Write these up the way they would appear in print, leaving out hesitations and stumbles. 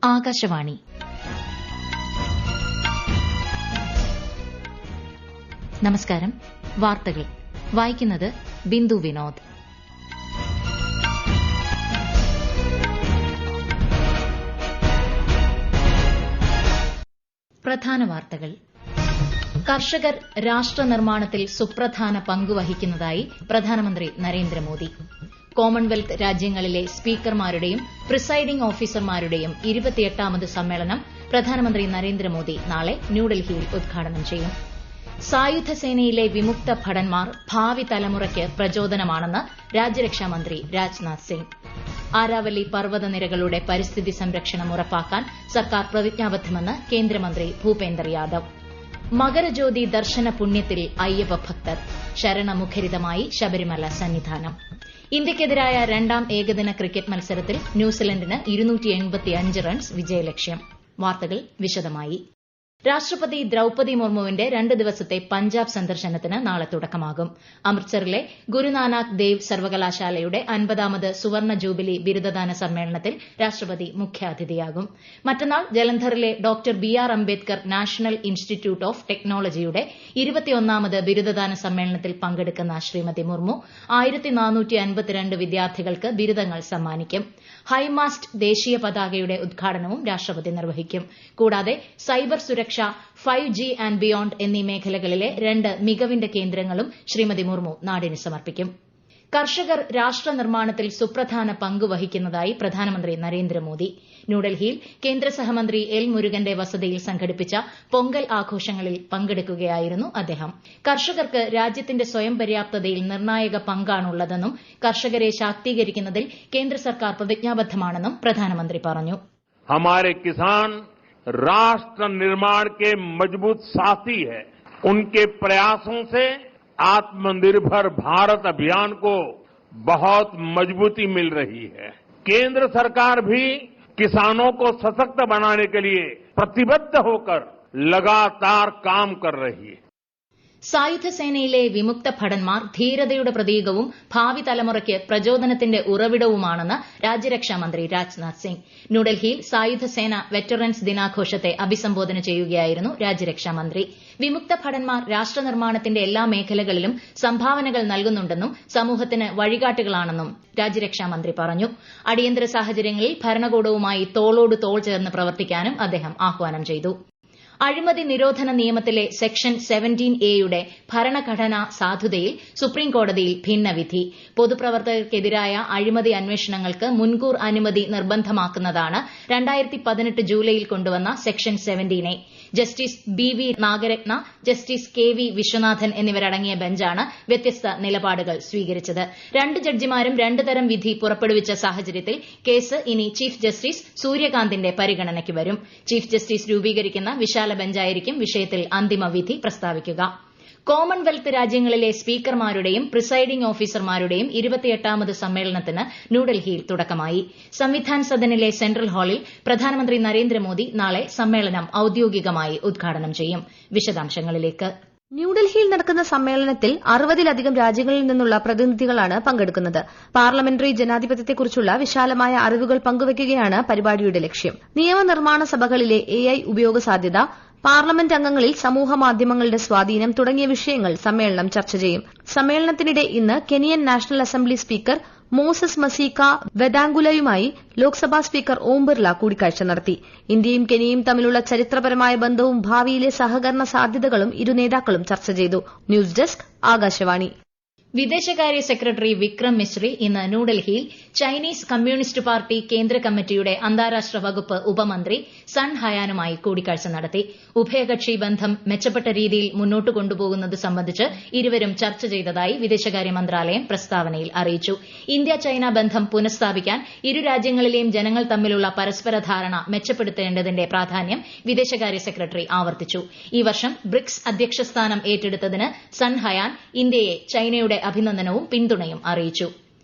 ആകാശവാണി. നമസ്കാരം. വാർത്തകൾ വായിക്കുന്നത് ബിന്ദു വിനോദ്. പ്രധാന വാർത്തകൾ. കർഷകർ രാഷ്ട്ര നിർമ്മാണത്തിൽ സുപ്രധാന പങ്കുവഹിക്കുന്നതായി പ്രധാനമന്ത്രി നരേന്ദ്രമോദി. കോമൺവെൽത്ത് രാജ്യങ്ങളിലെ സ്പീക്കർമാരുടെയും പ്രിസൈഡിംഗ് ഓഫീസർമാരുടെയും 28ാമത് സമ്മേളനം പ്രധാനമന്ത്രി നരേന്ദ്രമോദി നാളെ ന്യൂഡൽഹിയിൽ ഉദ്ഘാടനം ചെയ്യും. സായുധ സേനയിലെ വിമുക്ത ഭടന്മാർ ഭാവി തലമുറയ്ക്ക് പ്രചോദനമാണെന്ന് രാജ്യരക്ഷാമന്ത്രി രാജ്നാഥ് സിംഗ്. ആരാവല്ലി പർവ്വതനിരകളുടെ പരിസ്ഥിതി സംരക്ഷണം ഉറപ്പാക്കാൻ സർക്കാർ പ്രതിജ്ഞാബദ്ധമെന്ന് കേന്ദ്രമന്ത്രി ഭൂപേന്ദർ യാദവ്. മകരജ്യോതി ദർശന പുണ്യത്തിൽ അയ്യപ്പ ഭക്തർ. ശരണമുഖരിതമായി ശബരിമല സന്നിധാനം. ഇന്ത്യയ്ക്കെതിരായ രണ്ടാം ഏകദിന ക്രിക്കറ്റ് മത്സരത്തിൽ ന്യൂസിലൻഡിന് 285 റൺസ് വിജയലക്ഷ്യം. വാർത്തകൾ വിശദമായി. രാഷ്ട്രപതി ദ്രൌപദി മുർമുവിന്റെ 2 ദിവസത്തെ പഞ്ചാബ് സന്ദർശനത്തിന് നാളെ തുടക്കമാകും. അമൃത്സറിലെ ഗുരുനാനാക്ക് ദേവ് സർവകലാശാലയുടെ 50ാമത് സുവർണ ജൂബിലി ബിരുദദാന സമ്മേളനത്തിൽ രാഷ്ട്രപതി മുഖ്യാതിഥിയാകും. മറ്റന്നാൾ ജലന്ധറിലെ doctor B R. Ambedkar national institute of ടെക്നോളജിയുടെ 21ാമത് ബിരുദദാന സമ്മേളനത്തിൽ പങ്കെടുക്കുന്ന ശ്രീമതി മുർമു 1452 വിദ്യാർത്ഥികൾക്ക് ബിരുദങ്ങൾ സമ്മാനിക്കും. ഹൈമാസ്റ്റ് ദേശീയ പതാകയുടെ ഉദ്ഘാടനവും രാഷ്ട്രപതി നിർവഹിക്കും. കൂടാതെ സൈബർ സുരക്ഷ, 5G ആൻഡ് ബിയോണ്ട് എന്നീ മേഖലകളിലെ 2 മികവിന്റെ കേന്ദ്രങ്ങളും ശ്രീമതി മുർമു നാടിന് സമർപ്പിക്കും. കർഷകർ രാഷ്ട്ര നിർമ്മാണത്തിൽ സുപ്രധാന പങ്ക് വഹിക്കുന്നതായി പ്രധാനമന്ത്രി നരേന്ദ്രമോദി. ന്യൂഡൽഹിയിൽ കേന്ദ്ര സഹമന്ത്രി എൽ മുരുകന്റെ വസതിയിൽ സംഘടിപ്പിച്ച പൊങ്കൽ ആഘോഷങ്ങളിൽ പങ്കെടുക്കുകയായിരുന്നു അദ്ദേഹം. കർഷകർക്ക് രാജ്യത്തിന്റെ സ്വയം പര്യാപ്തതയിൽ നിർണായക പങ്കാണുള്ളതെന്നും കർഷകരെ ശാക്തീകരിക്കുന്നതിൽ കേന്ദ്ര സർക്കാർ പ്രതിജ്ഞാബദ്ധമാണെന്നും പ്രധാനമന്ത്രി പറഞ്ഞു. हमारे किसान राष्ट्र निर्माण के मजबूत साथी है. उनके प्रयासों से आत्मनिर्भर भारत अभियान को बहुत मजबूती मिल रही है. केंद्र सरकार भी किसानों को सशक्त बनाने के लिए प्रतिबद्ध होकर लगातार काम कर रही है. സായുധ സേനയിലെ വിമുക്ത ഭടന്മാർ ധീരതയുടെ പ്രതീകവും ഭാവി തലമുറയ്ക്ക് പ്രചോദനത്തിന്റെ ഉറവിടവുമാണെന്ന് രാജ്യരക്ഷാമന്ത്രി രാജ്നാഥ് സിംഗ്. ന്യൂഡൽഹിയിൽ സായുധ സേന വെറ്ററൻസ് ദിനാഘോഷത്തെ അഭിസംബോധന ചെയ്യുകയായിരുന്നു രാജ്യരക്ഷാമന്ത്രി. വിമുക്ത ഭടന്മാർ രാഷ്ട്ര നിർമ്മാണത്തിന്റെ എല്ലാ മേഖലകളിലും സംഭാവനകൾ നൽകുന്നുണ്ടെന്നും സമൂഹത്തിന് വഴികാട്ടികളാണെന്നും രാജ്യരക്ഷാമന്ത്രി പറഞ്ഞു. അടിയന്തര സാഹചര്യങ്ങളിൽ ഭരണകൂടവുമായി തോളോട് തോൾ ചേർന്ന് പ്രവർത്തിക്കാനും അദ്ദേഹം ആഹ്വാനം ചെയ്തു. അഴിമതി നിരോധന നിയമത്തിലെ സെക്ഷൻ 17A-യുടെ ഭരണഘടനാ സാധുതയിൽ സുപ്രീംകോടതിയിൽ ഭിന്നവിധി. പൊതുപ്രവർത്തകർക്കെതിരായ അഴിമതി അന്വേഷണങ്ങൾക്ക് മുൻകൂർ അനുമതി നിർബന്ധമാക്കുന്നതാണ് 2018 ജൂലൈയിൽ കൊണ്ടുവന്ന section 17A. Justice B V. Nagarathna, justice K V. Viswanathan എന്നിവരടങ്ങിയ ബെഞ്ചാണ് വ്യത്യസ്ത നിലപാടുകൾ സ്വീകരിച്ചത്. 2 ജഡ്ജിമാരും 2 തരം വിധി പുറപ്പെടുവിച്ച സാഹചര്യത്തിൽ കേസ് ഇനി ചീഫ് ജസ്റ്റിസ് സൂര്യകാന്തിന്റെ പരിഗണനയ്ക്ക് വരും. ചീഫ് ജസ്റ്റിസ് രൂപീകരിക്കുന്ന വിശാല ബെഞ്ചായിരിക്കും വിഷയത്തിൽ അന്തിമ വിധി പ്രസ്താവിക്കുക. കോമൺവെൽത്ത് രാജ്യങ്ങളിലെ സ്പീക്കർമാരുടെയും പ്രിസൈഡിംഗ് ഓഫീസർമാരുടെയും 28ാമത് സമ്മേളനത്തിന് ന്യൂഡൽഹിയിൽ തുടക്കമായി. സംവിധാൻ സദനിലെ സെൻട്രൽ ഹാളിൽ പ്രധാനമന്ത്രി നരേന്ദ്രമോദി നാളെ സമ്മേളനം ഔദ്യോഗികമായി ഉദ്ഘാടനം ചെയ്യും. വിശദാംശങ്ങളിലേക്ക്. ന്യൂഡൽഹിയിൽ നടക്കുന്ന സമ്മേളനത്തിൽ 60-ലധികം രാജ്യങ്ങളിൽ നിന്നുള്ള പ്രതിനിധികളാണ് പങ്കെടുക്കുന്നത്. പാർലമെന്ററി ജനാധിപത്യത്തെക്കുറിച്ചുള്ള വിശാലമായ അറിവുകൾ പങ്കുവയ്ക്കുകയാണ് പരിപാടിയുടെ ലക്ഷ്യം. നിയമനിർമ്മാണ സഭകളിലെ AI ഉപയോഗ സാധ്യത, പാർലമെന്റ് അംഗങ്ങളിൽ സമൂഹ മാധ്യമങ്ങളുടെ സ്വാധീനം തുടങ്ങിയ വിഷയങ്ങൾ സമ്മേളനം ചർച്ച ചെയ്യും. സമ്മേളനത്തിനിടെ ഇന്ന് Kenyan national assembly speaker Moses Masika വെദാംഗുലയുമായി ലോക്സഭാ സ്പീക്കർ ഓം ബിർല കൂടിക്കാഴ്ച നടത്തി. ഇന്ത്യയും കെനിയയും തമ്മിലുള്ള ചരിത്രപരമായ ബന്ധവും ഭാവിയിലെ സഹകരണ സാധ്യതകളും ഇരു നേതാക്കളും ചർച്ച ചെയ്തു. News desk Akashvani. വിദേശകാര്യ സെക്രട്ടറി വിക്രം മിശ്രി ഇന്ന് ന്യൂഡൽഹിയിൽ ചൈനീസ് കമ്മ്യൂണിസ്റ്റ് പാർട്ടി കേന്ദ്ര കമ്മിറ്റിയുടെ അന്താരാഷ്ട്ര വകുപ്പ് ഉപമന്ത്രി സൺ ഹയാനുമായി കൂടിക്കാഴ്ച നടത്തി. ഉഭയകക്ഷി ബന്ധം മെച്ചപ്പെട്ട രീതിയിൽ മുന്നോട്ട് കൊണ്ടുപോകുന്നത് സംബന്ധിച്ച് ഇരുവരും ചർച്ച ചെയ്തതായി വിദേശകാര്യ മന്ത്രാലയം പ്രസ്താവനയിൽ അറിയിച്ചു. ഇന്ത്യ ചൈന ബന്ധം പുനഃസ്ഥാപിക്കാൻ ഇരു രാജ്യങ്ങളിലെയും ജനങ്ങൾ തമ്മിലുള്ള പരസ്പര ധാരണ മെച്ചപ്പെടുത്തേണ്ടതിന്റെ പ്രാധാന്യം വിദേശകാര്യ സെക്രട്ടറി ആവർത്തിച്ചു. ഈ വർഷം ബ്രിക്സ് അധ്യക്ഷസ്ഥാനം ഏറ്റെടുത്തതിന് സൺ ഹയാൻ ഇന്ത്യയെ ചൈനയുടെ അഭിനന്ദനവും പിന്തുണയും അറിയിച്ചു.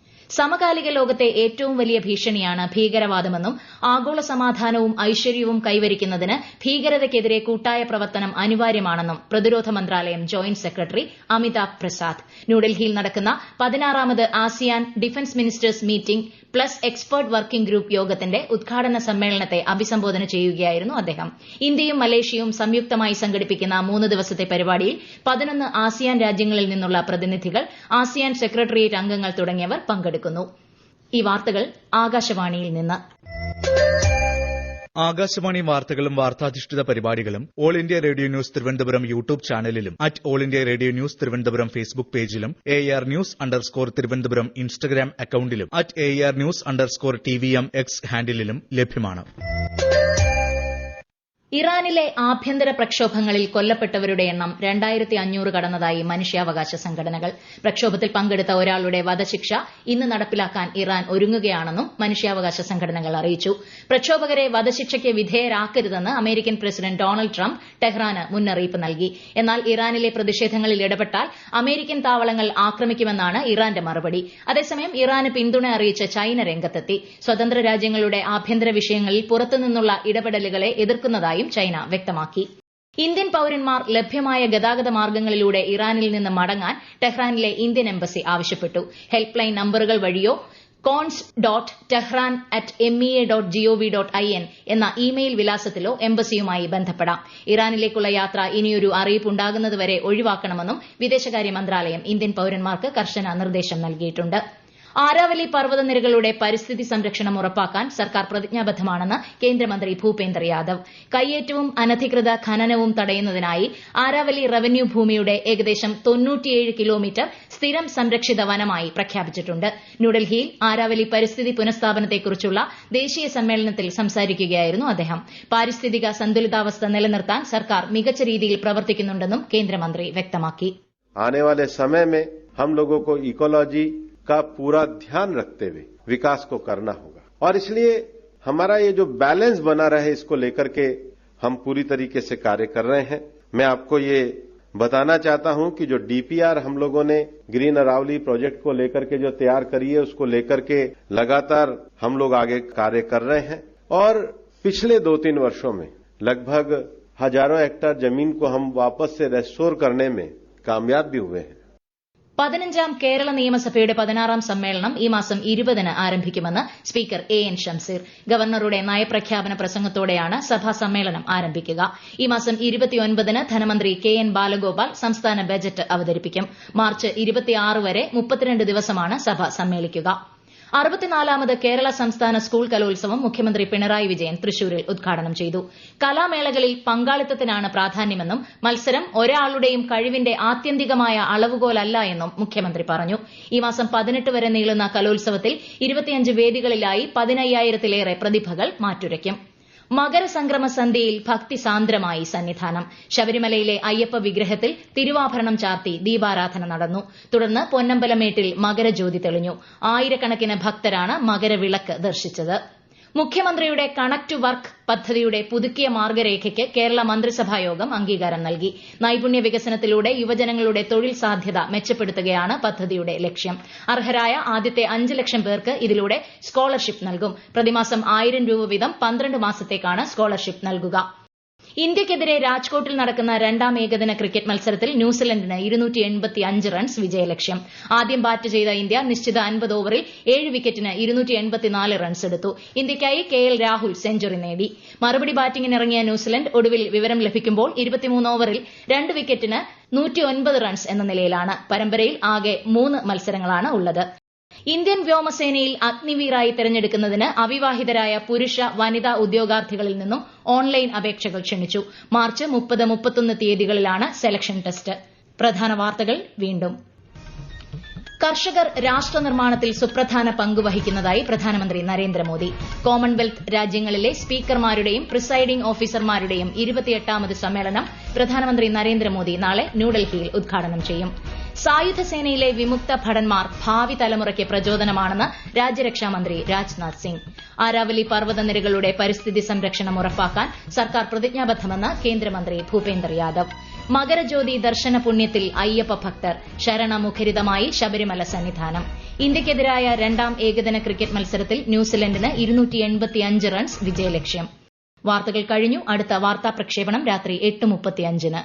സമകാലിക ലോകത്തെ ഏറ്റവും വലിയ ഭീഷണിയാണ് ഭീകരവാദമെന്നും ആഗോള സമാധാനവും ഐശ്വര്യവും കൈവരിക്കുന്നതിന് ഭീകരതയ്ക്കെതിരെ കൂട്ടായ പ്രവർത്തനം അനിവാര്യമാണെന്നും പ്രതിരോധ മന്ത്രാലയം ജോയിന്റ് സെക്രട്ടറി അമിതാഭ് പ്രസാദ് ന്യൂഡൽഹിയിൽ നടക്കുന്ന 16ാമത് ASEAN defence ministers meeting plus expert working group യോഗത്തിന്റെ ഉദ്ഘാടന സമ്മേളനത്തെ അഭിസംബോധന ചെയ്യുകയായിരുന്നു അദ്ദേഹം. ഇന്ത്യയും മലേഷ്യയും സംയുക്തമായി സംഘടിപ്പിക്കുന്ന 3 ദിവസത്തെ പരിപാടിയിൽ 11 ആസിയാൻ രാജ്യങ്ങളിൽ നിന്നുള്ള പ്രതിനിധികൾ, ആസിയാൻ സെക്രട്ടേറിയറ്റ് അംഗങ്ങൾ തുടങ്ങിയവർ പങ്കെടുക്കുന്നു. ഈ വാർത്തകൾ ആകാശവാണിയിൽ നിന്ന്. ആകാശവാണി വാർത്തകളും വാർത്താധിഷ്ഠിത പരിപാടികളും all India radio news Thiruvananthapuram YouTube ചാനലിലും all India radio news Thiruvananthapuram Facebook പേജിലും AR News_ തിരുവനന്തപുരം ഇൻസ്റ്റഗ്രാം അക്കൌണ്ടിലും AR News_TVM X ഹാൻഡിലും ലഭ്യമാണ്. ഇറാനിലെ ആഭ്യന്തര പ്രക്ഷോഭങ്ങളിൽ കൊല്ലപ്പെട്ടവരുടെ എണ്ണം 2500 കടന്നതായി മനുഷ്യാവകാശ സംഘടനകൾ. പ്രക്ഷോഭത്തിൽ പങ്കെടുത്ത ഒരാളുടെ വധശിക്ഷ ഇന്ന് നടപ്പിലാക്കാൻ ഇറാൻ ഒരുങ്ങുകയാണെന്നും മനുഷ്യാവകാശ സംഘടനകൾ അറിയിച്ചു. പ്രക്ഷോഭകരെ വധശിക്ഷയ്ക്ക് വിധേയരാക്കരുതെന്ന് അമേരിക്കൻ പ്രസിഡന്റ് ഡൊണാൾഡ് ട്രംപ് ടെഹ്റാന് മുന്നറിയിപ്പ് നൽകി. എന്നാൽ ഇറാനിലെ പ്രതിഷേധങ്ങളിൽ ഇടപെട്ടാൽ അമേരിക്കൻ താവളങ്ങൾ ആക്രമിക്കുമെന്നാണ് ഇറാന്റെ മറുപടി. അതേസമയം ഇറാന് പിന്തുണ അറിയിച്ച് ചൈന രംഗത്തെത്തി. സ്വതന്ത്ര രാജ്യങ്ങളുടെ ആഭ്യന്തര വിഷയങ്ങളിൽ പുറത്തുനിന്നുള്ള ഇടപെടലുകളെ എതിർക്കുന്നതായി ചൈന വ്യക്തമാക്കി. ഇന്ത്യൻ പൌരന്മാർ ലഭ്യമായ ഗതാഗത മാർഗ്ഗങ്ങളിലൂടെ ഇറാനിൽ നിന്ന് മടങ്ങാൻ ടെഹ്റാനിലെ ഇന്ത്യൻ എംബസി ആവശ്യപ്പെട്ടു. ഹെൽപ്പ് ലൈൻ നമ്പറുകൾ വഴിയോ cons.tehran@mea.gov.in എന്ന ഇമെയിൽ വിലാസത്തിലോ എംബസിയുമായി ബന്ധപ്പെടാം. ഇറാനിലേക്കുള്ള യാത്ര ഇനിയൊരു അറിയിപ്പുണ്ടാകുന്നതുവരെ ഒഴിവാക്കണമെന്നും വിദേശകാര്യ മന്ത്രാലയം ഇന്ത്യൻ പൌരന്മാർക്ക് കർശന നിർദ്ദേശം നൽകിയിട്ടുണ്ട്. ആരാവലി പർവ്വതനിരകളുടെ പരിസ്ഥിതി സംരക്ഷണം ഉറപ്പാക്കാൻ സർക്കാർ പ്രതിജ്ഞാബദ്ധമാണെന്ന് കേന്ദ്രമന്ത്രി ഭൂപേന്ദർ യാദവ്. കയ്യേറ്റവും അനധികൃത ഖനനവും തടയുന്നതിനായി ആരാവലി റവന്യൂ ഭൂമിയുടെ ഏകദേശം 97 കിലോമീറ്റർ സ്ഥിരം സംരക്ഷിത വനമായി പ്രഖ്യാപിച്ചിട്ടുണ്ട്. ന്യൂഡൽഹിയിൽ ആരാവലി പരിസ്ഥിതി പുനഃസ്ഥാപനത്തെക്കുറിച്ചുള്ള ദേശീയ സമ്മേളനത്തിൽ സംസാരിക്കുകയായിരുന്നു അദ്ദേഹം. പാരിസ്ഥിതിക സന്തുലിതാവസ്ഥ നിലനിർത്താൻ സർക്കാർ മികച്ച രീതിയിൽ പ്രവർത്തിക്കുന്നുണ്ടെന്നും കേന്ദ്രമന്ത്രി വ്യക്തമാക്കി. आने वाले समय में हम लोगों को इकोलॉजी का पूरा ध्यान रखते हुए विकास को करना होगा और इसलिए हमारा ये जो बैलेंस बना रहे इसको लेकर के हम पूरी तरीके से कार्य कर रहे हैं. मैं आपको ये बताना चाहता हूं कि जो DPR हम लोगों ने ग्रीन अरावली प्रोजेक्ट को लेकर के जो तैयार करी है उसको लेकर के लगातार हम लोग आगे कार्य कर रहे हैं और पिछले 2-3 वर्षों में लगभग हजारों हेक्टेयर जमीन को हम वापस से रेस्टोर करने में कामयाब भी हुए हैं. 15ാം കേരള നിയമസഭയുടെ 16ാം സമ്മേളനം ഈ മാസം 20-ന് ആരംഭിക്കുമെന്ന് സ്പീക്കർ AN ഷംസീർ. ഗവർണറുടെ നയപ്രഖ്യാപന പ്രസംഗത്തോടെയാണ് സഭാ സമ്മേളനം ആരംഭിക്കുക. ഈ മാസം 29-ന് ധനമന്ത്രി KN ബാലഗോപാൽ സംസ്ഥാന ബജറ്റ് അവതരിപ്പിക്കും. മാർച്ച് 26 വരെ 32 ദിവസമാണ് സഭ സമ്മേളിക്കുക. 64ാമത് കേരള സംസ്ഥാന സ്കൂൾ കലോത്സവം മുഖ്യമന്ത്രി പിണറായി വിജയൻ തൃശൂരിൽ ഉദ്ഘാടനം ചെയ്തു. കലാമേളകളിൽ പങ്കാളിത്തത്തിനാണ് പ്രാധാന്യമെന്നും മത്സരം ഒരാളുടെയും കഴിവിന്റെ ആത്യന്തികമായ അളവുകോലല്ല എന്നും മുഖ്യമന്ത്രി പറഞ്ഞു. ഈ മാസം 18 വരെ നീളുന്ന കലോത്സവത്തിൽ 25 വേദികളിലായി 15,000-ലേറെ പ്രതിഭകൾ മാറ്റുരയ്ക്കും. മകരസംക്രമ സന്ധ്യയിൽ ഭക്തിസാന്ദ്രമായി സന്നിധാനം. ശബരിമലയിലെ അയ്യപ്പ വിഗ്രഹത്തിൽ തിരുവാഭരണം ചാർത്തി ദീപാരാധന നടന്നു. തുടർന്ന് പൊന്നമ്പലമേട്ടിൽ മകരജ്യോതി തെളിഞ്ഞു. ആയിരക്കണക്കിന് ഭക്തരാണ് മകരവിളക്ക് ദർശിച്ചത്. മുഖ്യമന്ത്രിയുടെ കണക്ട് ടു വർക്ക് പദ്ധതിയുടെ പുതുക്കിയ മാർഗ്ഗരേഖയ്ക്ക് കേരള മന്ത്രിസഭായോഗം അംഗീകാരം നൽകി. നൈപുണ്യ വികസനത്തിലൂടെ യുവജനങ്ങളുടെ തൊഴിൽ സാധ്യത മെച്ചപ്പെടുത്തുകയാണ് പദ്ധതിയുടെ ലക്ഷ്യം. അർഹരായ ആദ്യത്തെ 5 ലക്ഷം പേർക്ക് ഇതിലൂടെ സ്കോളർഷിപ്പ് നൽകും. പ്രതിമാസം 1000 രൂപ വീതം 12 മാസത്തേക്കാണ് സ്കോളർഷിപ്പ് നൽകുക. ഇന്ത്യയ്ക്കെതിരെ രാജ്കോട്ടിൽ നടക്കുന്ന 2ാം ഏകദിന ക്രിക്കറ്റ് മത്സരത്തിൽ ന്യൂസിലൻഡിന് 285 റൺസ് വിജയലക്ഷ്യം. ആദ്യം ബാറ്റ് ചെയ്ത ഇന്ത്യ നിശ്ചിത 50 ഓവറിൽ 7 വിക്കറ്റിന് 284 റൺസ് എടുത്തു. ഇന്ത്യയ്ക്കായി KL രാഹുൽ സെഞ്ചുറി നേടി. മറുപടി ബാറ്റിംഗിനിറങ്ങിയ ന്യൂസിലൻഡ് ഒടുവിൽ വിവരം ലഭിക്കുമ്പോൾ 23 ഓവറിൽ 2 വിക്കറ്റിന് 109 റൺസ് എന്ന നിലയിലാണ്. പരമ്പരയിൽ ആകെ 3 മത്സരങ്ങളാണ് ഉള്ളത്. ഇന്ത്യൻ വ്യോമസേനയിൽ അഗ്നിവീറായി തെരഞ്ഞെടുക്കുന്നതിന് അവിവാഹിതരായ പുരുഷ വനിതാ ഉദ്യോഗാർത്ഥികളിൽ നിന്നും ഓൺലൈൻ അപേക്ഷകൾ ക്ഷണിച്ചു. മാർച്ച് 30-31 തീയതികളിലാണ് സെലക്ഷൻ ടെസ്റ്റ്. പ്രധാന വാർത്തകൾ വീണ്ടും. കർഷകർ രാഷ്ട്രനിർമ്മാണത്തിൽ സുപ്രധാന പങ്ക് വഹിക്കുന്നതായി പ്രധാനമന്ത്രി നരേന്ദ്രമോദി. കോമൺവെൽത്ത് രാജ്യങ്ങളിലെ സ്പീക്കർമാരുടെയും പ്രിസൈഡിംഗ് ഓഫീസർമാരുടെയും 28ാമത് സമ്മേളനം പ്രധാനമന്ത്രി നരേന്ദ്രമോദി നാളെ ന്യൂഡൽഹിയിൽ ഉദ്ഘാടനം ചെയ്യും. സായുധ സേനയിലെ വിമുക്ത ഭടന്മാർ ഭാവി തലമുറയ്ക്ക് പ്രചോദനമാണെന്ന് രാജ്യരക്ഷാമന്ത്രി രാജ്നാഥ് സിംഗ്. ആരാവലി പർവ്വതനിരകളുടെ പരിസ്ഥിതി സംരക്ഷണം ഉറപ്പാക്കാൻ സർക്കാർ പ്രതിജ്ഞാബദ്ധമെന്ന് കേന്ദ്രമന്ത്രി ഭൂപേന്ദർ യാദവ്. മകരജ്യോതി ദർശന പുണ്യത്തിൽ അയ്യപ്പ ഭക്തർ. ശരണമുഖരിതമായി ശബരിമല സന്നിധാനം. ഇന്ത്യയ്ക്കെതിരായ രണ്ടാം ഏകദിന ക്രിക്കറ്റ് മത്സരത്തിൽ ന്യൂസിലൻഡിന് 285 റൺസ് വിജയലക്ഷ്യം. വാർത്തകൾ കഴിഞ്ഞു. അടുത്ത വാർത്താ പ്രക്ഷേപണം രാത്രി 8:35-ന്.